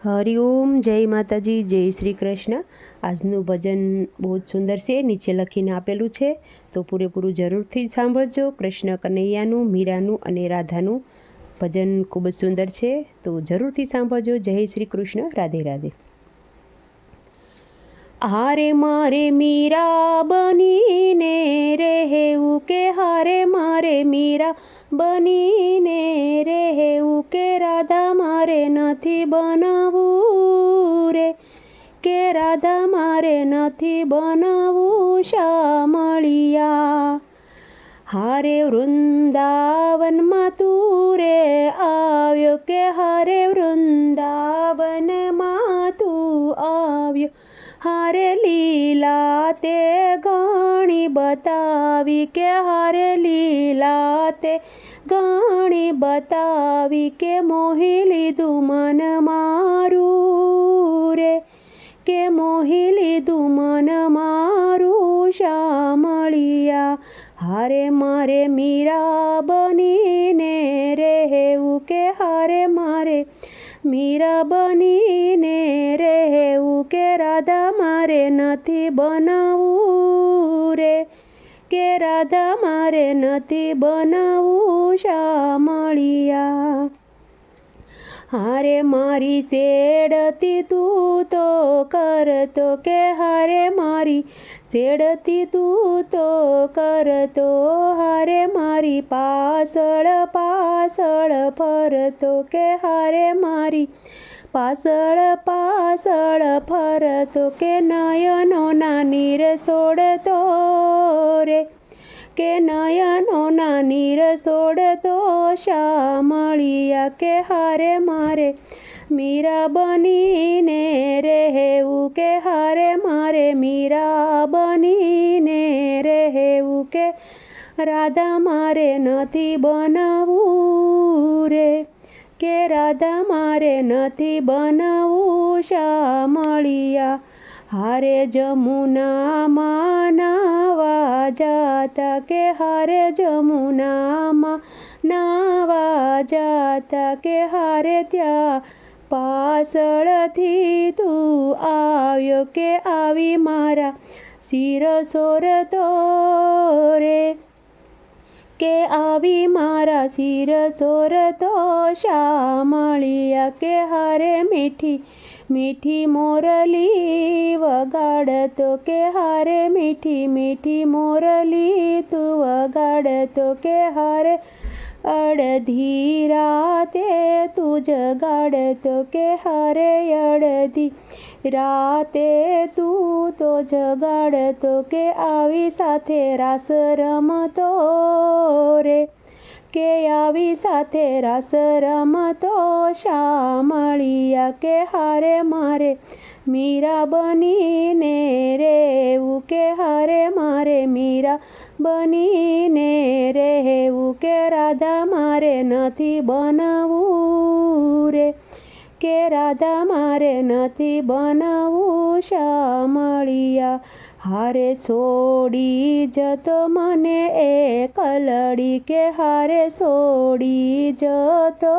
હરિઓમ, જય માતાજી, જય શ્રી કૃષ્ણ। આજનું ભજન બહુ જ સુંદર છે, નીચે લખીને આપેલું છે, તો પૂરેપૂરું જરૂરથી સાંભળજો। કૃષ્ણ કનૈયાનું, મીરાનું અને રાધાનું ભજન ખૂબ જ સુંદર છે, તો જરૂરથી સાંભળજો। જય શ્રી કૃષ્ણ, રાધે રાધે। હારે મારે મીરા બનીને રહેવું કે હારે મારે મીરા બનીને રહેવું કે રાધા મારે નથી બનવું રે, કે રાધા મારે નથી બનવું શામળિયા। હારે વૃંદાવનમાં તું રે આવ્યો, કે હારે વૃંદાવનમાં તું આવ્યો। હારે લીલા તે ઘણી બતાવી, કે હારે લીલા તે ઘણી બતાવી, કે મોહી લીધું મન મારું રે, કે મોહી લીધું મન મારું શામળિયા। હારે મારે મીરા બનીને રહેવું, કે હારે મારે મીરા બનીને રહેવું, કે રાધા મારે નથી બનવું રે, કે રાધા મારે નથી બનવું શામળિયા। હારે મારી સેડતી તું તો કરતો, કે હારે મારી સેડતી તું તો કરતો, હારે મારી પાછળ પાછળ ફરતો, કે હારે મારી પાછળ પાછળ ફરતો, કે નયનોના નીર છોડતો રે, કે નયનોના નીર છોડતો શામળિયા। કે હારે મારે મીરા બનીને રહેવું, કે હારે મારે મીરા બનીને રહેવું, કે રાધા મારે નથી બનવું રે, કે રાધા મારે નથી બનવું શામળિયા। હારે જમુનામાં નાવા જાતા, કે હારે જમુનામાં નાવા જાતા, કે હારે ત્યાં પાછળથી તું આવ્યો, કે આવી મારા શિર સોરતો રે, કે આવી મારા શિર સોરતો શામળિયા। કે હારે મીઠી મીઠી મોરલી વગાડતો, કે હારે મીઠી મીઠી મોરલી તું વગાડતો, કે હારે અડધી રાતે તું જગાડતો, કે હારે અડધી રાતે તું તો જગાડતો, કે આવી સાથે રાસ રમતો રે, કે આવી સાથે રાસ રમતો શામળિયા। કે હારે મારે મીરા બનીને રહેવું, કે હારે મારે મીરા બનીને રહેવું, કે રાધા મારે નથી બનવું રે, કે રાધા મારે નથી બનવું શામળિયા। હારે છોડી જતો મને એકલડી, કે હારે છોડી જતો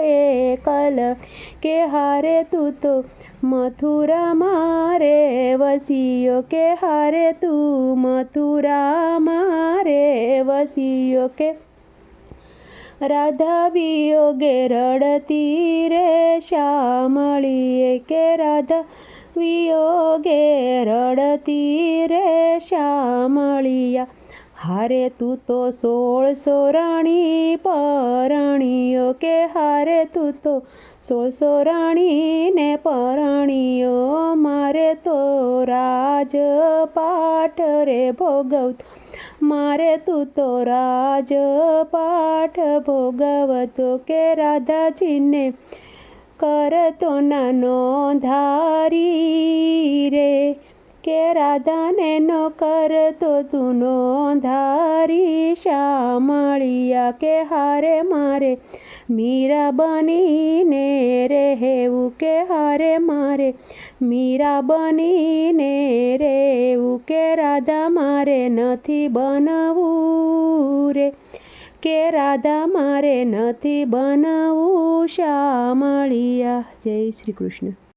એકલડી, કે હારે તું તો મથુરામાં રે વસ્યો, કે હારે તું મથુરામાં રે વસ્યો, કે રાધા વિયોગે રડતી રે શામળિયે, કે રાધા વિયોગે રડતી રે શામળિયા। હારે તું તો 1600 રાણી પરણ્યો, કે હારે તું તો 1600 રાણીને પરણ્યો, મારે તો રાજપાઠ રે ભોગવતો, મારે તું તો રાજપાઠ ભોગવતો, કે રાધાજીને કરતો નાનો ધારી રે, કે રાધાને નો કરતો તું નો ધારી શામળિયા। કે હારે મારે મીરા બનીને રહેવું, કે હારે મારે મીરા બનીને રહેવું, કે રાધા મારે નથી બનવું રે, કે રાધા મારે નથી બનવું શામળિયા. જય શ્રી કૃષ્ણ.